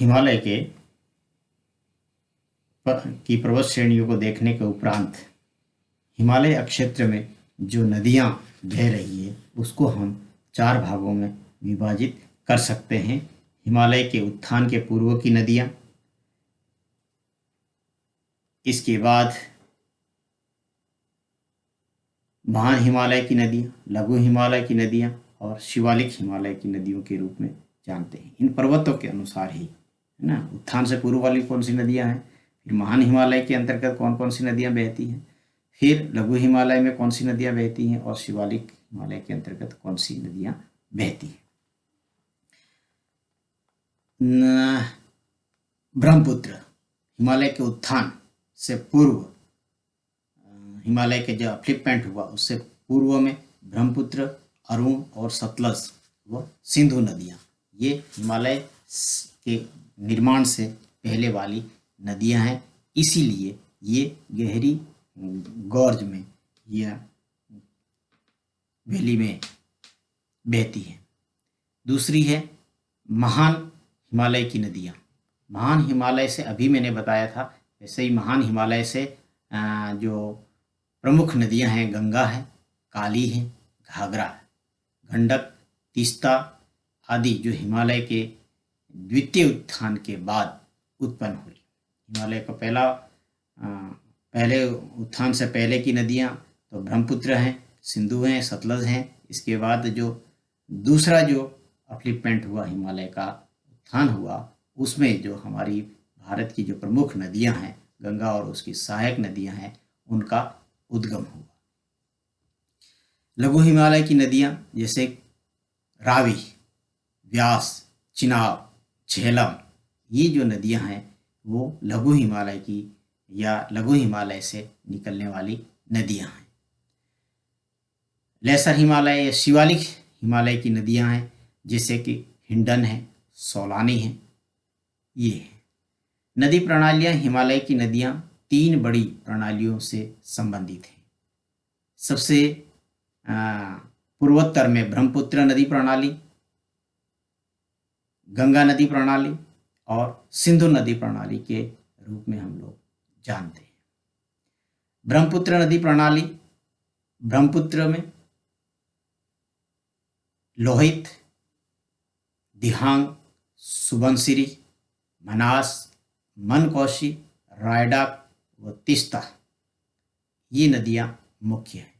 हिमालय की पर्वत श्रेणियों को देखने के उपरांत हिमालय क्षेत्र में जो नदियां बह रही है उसको हम 4 भागों में विभाजित कर सकते हैं। हिमालय के उत्थान के पूर्व की नदियां, इसके बाद महान हिमालय की नदियां, लघु हिमालय की नदियां और शिवालिक हिमालय की नदियों के रूप में जानते हैं। इन पर्वतों के अनुसार ही, है ना, उत्थान से पूर्व वाली कौन सी नदियां हैं, फिर महान हिमालय के अंतर्गत कौन कौन सी नदियां बहती हैं, फिर लघु हिमालय में कौन सी नदियां बहती हैं और शिवालिक हिमालय के अंतर्गत कौन सी नदियां बहती हैं। ब्रह्मपुत्र हिमालय के उत्थान से पूर्व, हिमालय के जो अपलिपमेंट हुआ उससे पूर्व में ब्रह्मपुत्र, अरुण और सतलज व सिंधु नदियां, ये हिमालय के निर्माण से पहले वाली नदियां हैं। इसीलिए ये गहरी गॉर्ज में या वैली में बहती है। दूसरी है महान हिमालय की नदियां। महान हिमालय से अभी मैंने बताया था, वैसे ही महान हिमालय से जो प्रमुख नदियां हैं, गंगा है, काली है, घाघरा है, गंडक, तीस्ता आदि जो हिमालय के द्वितीय उत्थान के बाद उत्पन्न हुई। हिमालय का पहले उत्थान से पहले की नदियां तो ब्रह्मपुत्र हैं, सिंधु हैं, सतलज हैं। इसके बाद जो दूसरा जो अपलिपमेंट हुआ, हिमालय का उत्थान हुआ, उसमें जो हमारी भारत की जो प्रमुख नदियां हैं, गंगा और उसकी सहायक नदियां हैं, उनका उद्गम हुआ। लघु हिमालय की नदियां जैसे रावी, व्यास, चिनाब, झेलम, ये जो नदियां हैं वो लघु हिमालय की या लघु हिमालय से निकलने वाली नदियां हैं। लेसर हिमालय या शिवालिक हिमालय की नदियां हैं जैसे कि हिंडन है, सोलानी है। ये है नदी प्रणालियां। हिमालय की नदियां 3 बड़ी प्रणालियों से संबंधित हैं। सबसे पूर्वोत्तर में ब्रह्मपुत्र नदी प्रणाली, गंगा नदी प्रणाली और सिंधु नदी प्रणाली के रूप में हम लोग जानते हैं। ब्रह्मपुत्र नदी प्रणाली, ब्रह्मपुत्र में लोहित, दिहांग, सुबनसिरी, मनास, मनकौशी, रायडक व तीस्ता, ये नदियां मुख्य हैं।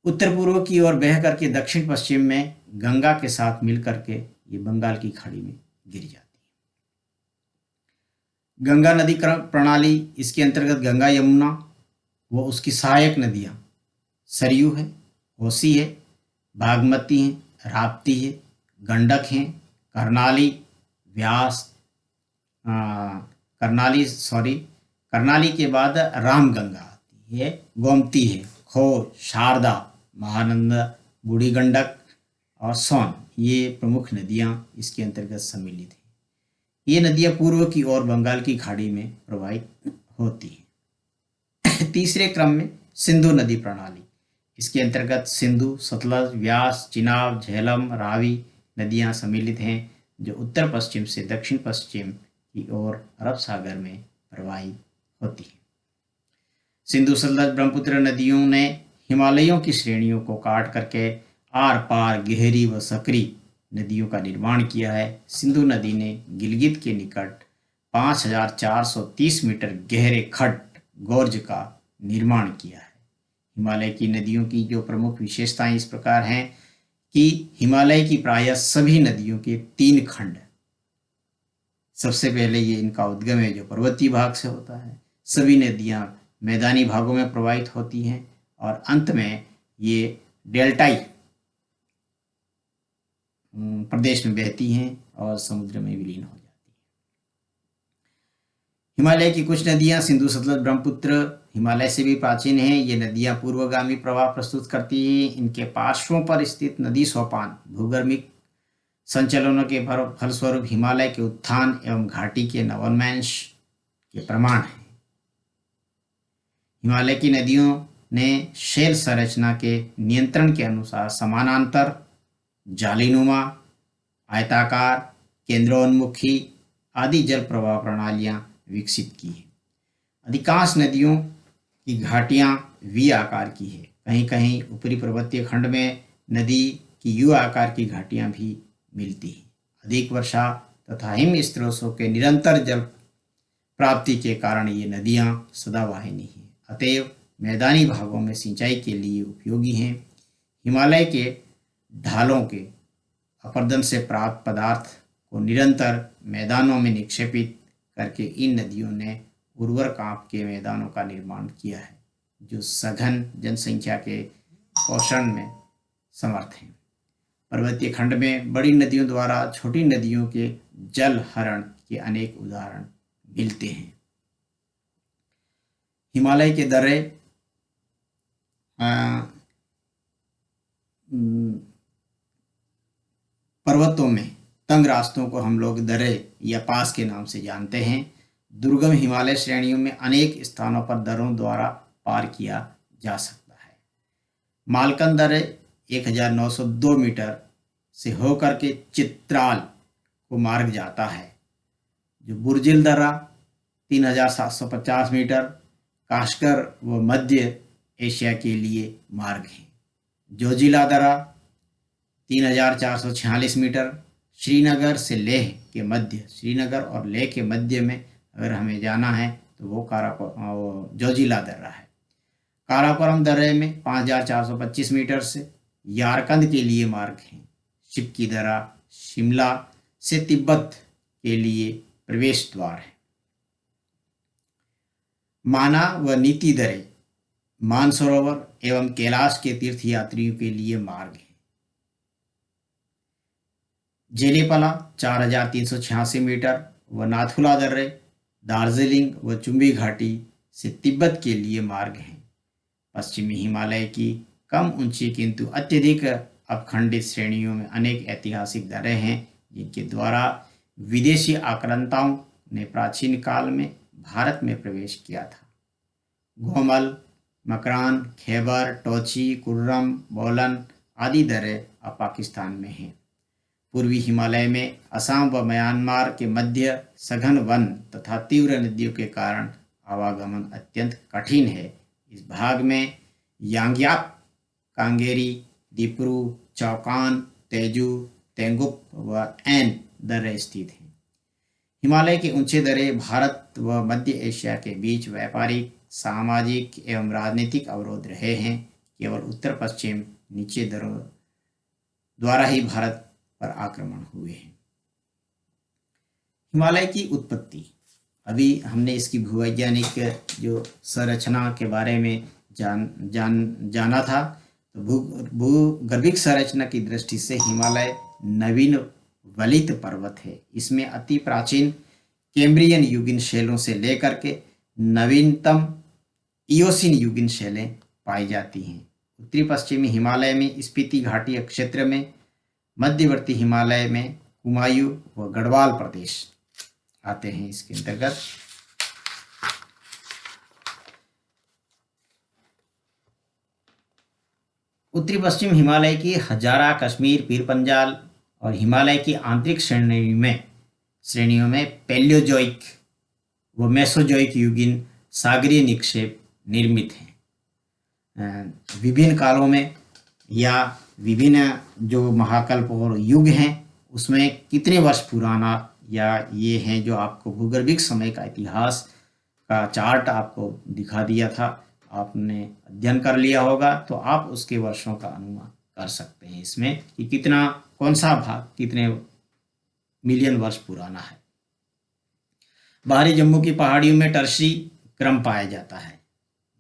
उत्तर पूर्व की ओर बह करके दक्षिण पश्चिम में गंगा के साथ मिल करके ये बंगाल की खाड़ी में गिर जाती है। गंगा नदी प्रणाली, इसके अंतर्गत गंगा, यमुना व उसकी सहायक नदियां सरयू है, कोसी है, बागमती है, राप्ती है, गंडक है, करनाली, व्यास, करनाली के बाद रामगंगा आती है, गोमती है, खोज, शारदा, महानंदा, बूढ़ी गंडक और सोन, ये प्रमुख नदियां इसके अंतर्गत सम्मिलित हैं। ये नदियां पूर्व की ओर बंगाल की खाड़ी में प्रवाहित होती हैं। तीसरे क्रम में सिंधु नदी प्रणाली, इसके अंतर्गत सिंधु, सतलज, व्यास, चिनाब, झेलम, रावी नदियां सम्मिलित हैं जो उत्तर पश्चिम से दक्षिण पश्चिम की ओर अरब सागर में प्रवाहित होती है। सिंधु, सतलज, ब्रह्मपुत्र नदियों ने हिमालयों की श्रेणियों को काट करके आर पार गहरी व सकरी नदियों का निर्माण किया है। सिंधु नदी ने गिलगित के निकट 5430 मीटर गहरे खड्ड गोर्ज का निर्माण किया है। हिमालय की नदियों की जो प्रमुख विशेषताएं इस प्रकार हैं कि हिमालय की प्रायः सभी नदियों के 3 खंड। सबसे पहले ये इनका उद्गम है जो पर्वतीय भाग से होता है, सभी नदियां मैदानी भागों में प्रवाहित होती हैं और अंत में ये डेल्टाई प्रदेश में बहती हैं और समुद्र में विलीन हो जाती हैं। हिमालय की कुछ नदियां सिंधु, सतलज, ब्रह्मपुत्र हिमालय से भी प्राचीन हैं। ये नदियां पूर्वगामी प्रवाह प्रस्तुत करती हैं। इनके पार्श्वों पर स्थित नदी सोपान भूगर्भिक संचलनों के फलस्वरूप हिमालय के उत्थान एवं घाटी के नवोन्मेष के प्रमाण हैं। हिमालय की नदियों ने शैल संरचना के नियंत्रण के अनुसार समानांतर, जालीनुमा, आयताकार, केंद्रोन्मुखी आदि जल प्रवाह प्रणालियां विकसित की हैं। अधिकांश नदियों की घाटियां वी आकार की है। कहीं कहीं ऊपरी पर्वतीय खंड में नदी की यू आकार की घाटियां भी मिलती हैं। अधिक वर्षा तथा हिम स्रोतों के निरंतर जल प्राप्ति के कारण ये नदियां सदाबहानी हैं, अतएव मैदानी भागों में सिंचाई के लिए उपयोगी हैं। हिमालय के ढालों के अपरदन से प्राप्त पदार्थ को निरंतर मैदानों में निक्षेपित करके इन नदियों ने उर्वर कांप के मैदानों का निर्माण किया है, जो सघन जनसंख्या के पोषण में समर्थ हैं। पर्वतीय खंड में बड़ी नदियों द्वारा छोटी नदियों के जल हरण के अनेक उदाहरण मिलते हैं। हिमालय के दर्रे पर्वतों में तंग रास्तों को हम लोग दर्रे या पास के नाम से जानते हैं। दुर्गम हिमालय श्रेणियों में अनेक स्थानों पर दर्रों द्वारा पार किया जा सकता है। मालकन दर्रे 1902 मीटर से होकर के चित्राल को मार्ग जाता है। जो बुर्जिल दर्रा 3750 मीटर काश्गर व मध्य एशिया के लिए मार्ग है। जोजिला दर्रा 3446 मीटर श्रीनगर से लेह के मध्य, श्रीनगर और लेह के मध्य में अगर हमें जाना है तो वो जोजिला दर्रा है। काराकोरम दर्रे में 5425 मीटर से यारकंद के लिए मार्ग है। शिपकी दर्रा शिमला से तिब्बत के लिए प्रवेश द्वार है। माना व नीति दर्रे मानसरोवर एवं कैलाश के तीर्थ यात्रियों के लिए मार्ग है। जेलेपला 4386 मीटर व नाथुला दर्रे दार्जिलिंग व चुंबी घाटी से तिब्बत के लिए मार्ग है। पश्चिमी हिमालय की कम ऊंची किंतु अत्यधिक अपखंडित श्रेणियों में अनेक ऐतिहासिक दर्रे हैं, जिनके द्वारा विदेशी आक्रांताओं ने प्राचीन काल में भारत में प्रवेश किया था। गोमल, मकरान, खैबर, टोची, कुर्रम, बोलन आदि दर्रे अब पाकिस्तान में हैं। पूर्वी हिमालय में असम व म्यांमार के मध्य सघन वन तथा तीव्र नदियों के कारण आवागमन अत्यंत कठिन है। इस भाग में यांग्याप, कांगेरी, दीपरू, चौकान, तेजू, तेंगुप व ऐन दर्रे स्थित हैं। हिमालय के ऊंचे दर्रे भारत व मध्य एशिया के बीच व्यापारिक, सामाजिक एवं राजनीतिक अवरोध रहे हैं। केवल उत्तर पश्चिम नीचे दर्रों द्वारा ही भारत पर आक्रमण हुए हैं। हिमालय की उत्पत्ति, अभी हमने इसकी भूवैज्ञानिक जो संरचना के बारे में जाना था। तो भूगर्भिक संरचना की दृष्टि से हिमालय नवीन वलित पर्वत है। इसमें अति प्राचीन कैम्ब्रियन युगीन शैलों से लेकर के नवीनतम इयोसीन युगीन शैलें पाई जाती हैं। उत्तरी पश्चिमी हिमालय में स्पीति घाटी क्षेत्र में, मध्यवर्ती हिमालय में कुमायूं व गढ़वाल प्रदेश आते हैं इसके अंतर्गत। उत्तरी पश्चिम हिमालय की हजारा, कश्मीर, पीर पंजाल और हिमालय की आंतरिक श्रेणियों में पैलियोजोइक व मेसोजोइक युगीन सागरीय निक्षेप निर्मित हैं। विभिन्न कालों में या विभिन्न जो महाकल्प और युग हैं उसमें कितने वर्ष पुराना या ये हैं जो आपको भूगर्भिक समय का इतिहास का चार्ट आपको दिखा दिया था, आपने अध्ययन कर लिया होगा, तो आप उसके वर्षों का अनुमान कर सकते हैं इसमें कि कितना, कौन सा भाग कितने मिलियन वर्ष पुराना है। बाहरी जम्मू की पहाड़ियों में टर्शरी क्रम पाया जाता है।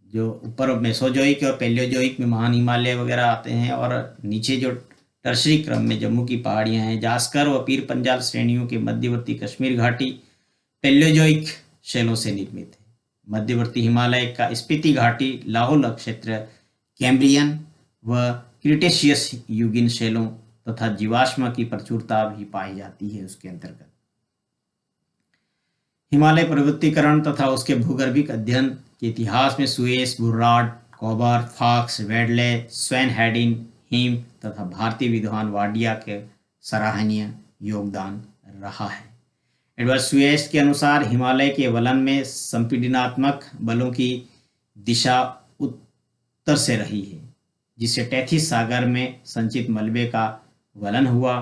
जो ऊपर मेसोजोइक और पैलियोजोइक में महान हिमालय वगैरह आते हैं, और नीचे जो टर्शरी क्रम में जम्मू की पहाड़ियां हैं, जास्कर व पीर पंजाल श्रेणियों के मध्यवर्ती कश्मीर घाटी पैलियोजोइक शैलों से निर्मित है। मध्यवर्ती हिमालय का स्पीति घाटी लाहौल क्षेत्र कैम्ब्रियन व क्रिटेशियस युगीन शैलों तथा जीवाश्म की प्रचुरता भी पाई जाती है उसके अंतर्गत। हिमालय पर्वतीकरण तथा उसके भूगर्भिक अध्ययन के इतिहास में सुएस, बुर्राड, कोबर, फॉक्स, वेडले, स्वेन हेडिन, हिम तथा भारतीय विद्वान वाडिया के सराहनीय योगदान रहा है। एडवर्ड सुएस के अनुसार हिमालय के वलन में संपीड़नात्मक बलों की दिशा उत्तर से रही है, जिससे टेथिस सागर में संचित मलबे का वलन हुआ।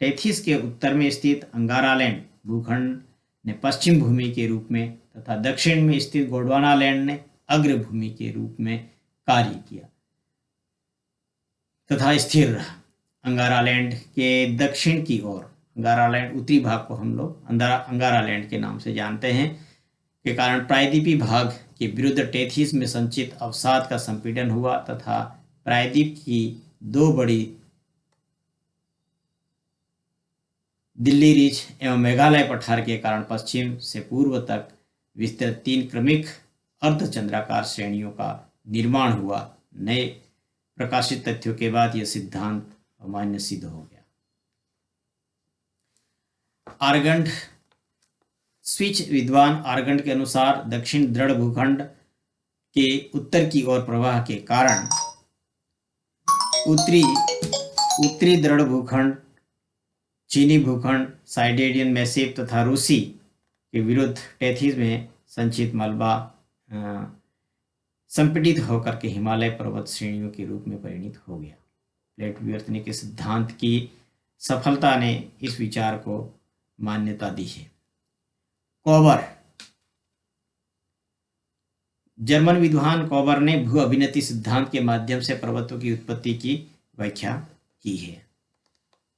टेथिस के उत्तर में स्थित अंगारालैंड भूखंड ने पश्चिम भूमि के रूप में तथा दक्षिण में स्थित गोंडवानालैंड ने अग्र भूमि के रूप में कार्य किया तथा स्थिर रहा। अंगारालैंड के दक्षिण की ओर, अंगारालैंड उत्तरी भाग को हम लोग अंगारालैंड के नाम से जानते हैं, के कारण प्रायद्वीपीय भाग के विरुद्ध टेथिस में संचित अवसाद का संपीड़न हुआ तथा प्रायद्वीप की दो बड़ी दिल्ली रिज एवं मेघालय पठार के कारण पश्चिम से पूर्व तक विस्तृत 3 क्रमिक अर्धचंद्राकार श्रेणियों का निर्माण हुआ। नए प्रकाशित तथ्यों के बाद यह सिद्धांत अमान्य सिद्ध हो गया। आर्गंड स्विच विद्वान आर्गंड के अनुसार दक्षिण दृढ़ भूखंड के उत्तर की ओर प्रवाह के कारण उत्तरी दृढ़ भूखंड, चीनी भूखंड, साइबेरियन मैसिव तथा रूसी के विरुद्ध टेथिस में संचित मलबा संपीड़ित होकर के हिमालय पर्वत श्रेणियों के रूप में परिणित हो गया। प्लेट विवर्तन के सिद्धांत की सफलता ने इस विचार को मान्यता दी है। कॉबर, जर्मन विद्वान कॉबर ने भू अभिनति सिद्धांत के माध्यम से पर्वतों की उत्पत्ति की व्याख्या की है।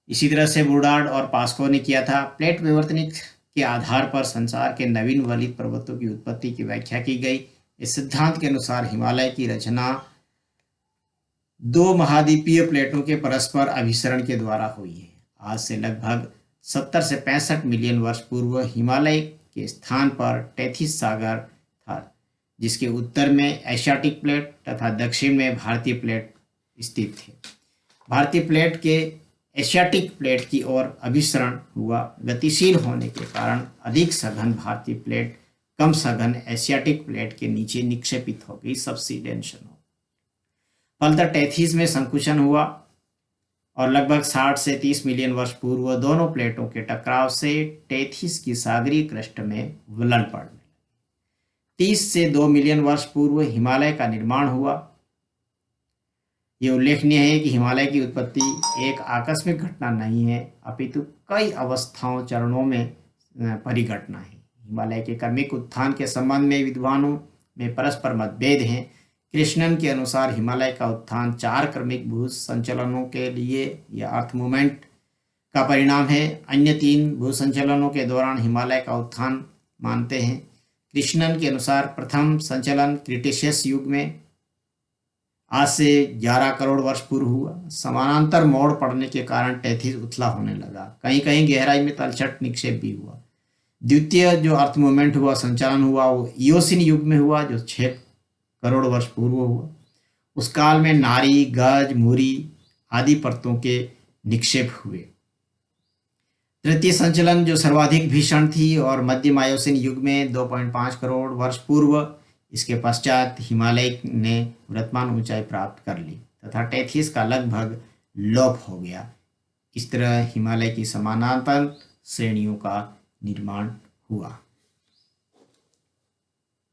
इसी तरह से बुर्डार्ड और पास्को ने किया था। प्लेट विवर्तनिक के आधार पर संसार के नवीन वलित पर्वतों की उत्पत्ति की व्याख्या की गई। इस सिद्धांत के अनुसार हिमालय की रचना 2 महाद्वीपीय प्लेटों के परस्पर अभिसरण के द्वारा हुई है। आज से लगभग 70 से 65 मिलियन वर्ष पूर्व हिमालय के स्थान पर टेथिस सागर था, जिसके उत्तर में एशियाटिक प्लेट तथा दक्षिण में भारतीय प्लेट स्थित थे। भारतीय प्लेट के एशियाटिक प्लेट की ओर अभिसरण हुआ। गतिशील होने के कारण अधिक सघन भारतीय प्लेट कम सघन एशियाटिक प्लेट के नीचे निक्षेपित हो गई, सबसिडेंशन हो। फलतः टेथिस में संकुचन हुआ और लगभग 60 से 30 मिलियन वर्ष पूर्व दोनों प्लेटों के टकराव से टेथिस की सागरीय क्रस्ट में विलन पड़ने लगे। 30 से 2 मिलियन वर्ष पूर्व हिमालय का निर्माण हुआ। यह उल्लेखनीय है कि हिमालय की उत्पत्ति एक आकस्मिक घटना नहीं है, अपितु कई अवस्थाओं चरणों में परिघटना है। हिमालय के क्रमिक उत्थान के संबंध में विद्वानों में परस्पर मतभेद हैं। कृष्णन के अनुसार हिमालय का उत्थान 4 क्रमिक भू संचलनों के लिए या अर्थ मूवमेंट का परिणाम है। अन्य 3 भू संचलनों के दौरान हिमालय का उत्थान मानते हैं। कृष्णन के अनुसार प्रथम संचलन क्रिटेशियस युग में आज से 11 करोड़ वर्ष पूर्व हुआ। समानांतर मोड़ पड़ने के कारण टेथिस उथला होने लगा। कहीं कहीं गहराई में तलछट निक्षेप भी हुआ। द्वितीय जो अर्थ मूवमेंट हुआ, संचालन हुआ, वो इयोसिन युग में हुआ, जो 6 करोड़ वर्ष पूर्व हुआ। उस काल में नारी, गज, मुरी आदि परतों के निक्षेप हुए। तृतीय संचलन जो सर्वाधिक भीषण थी और मध्यम आयोसिन युग में 2.5 करोड़ वर्ष पूर्व। इसके पश्चात हिमालय ने वर्तमान ऊंचाई प्राप्त कर ली तथा टेथिस का लगभग लोप हो गया। इस तरह हिमालय की समानांतर श्रेणियों का निर्माण हुआ।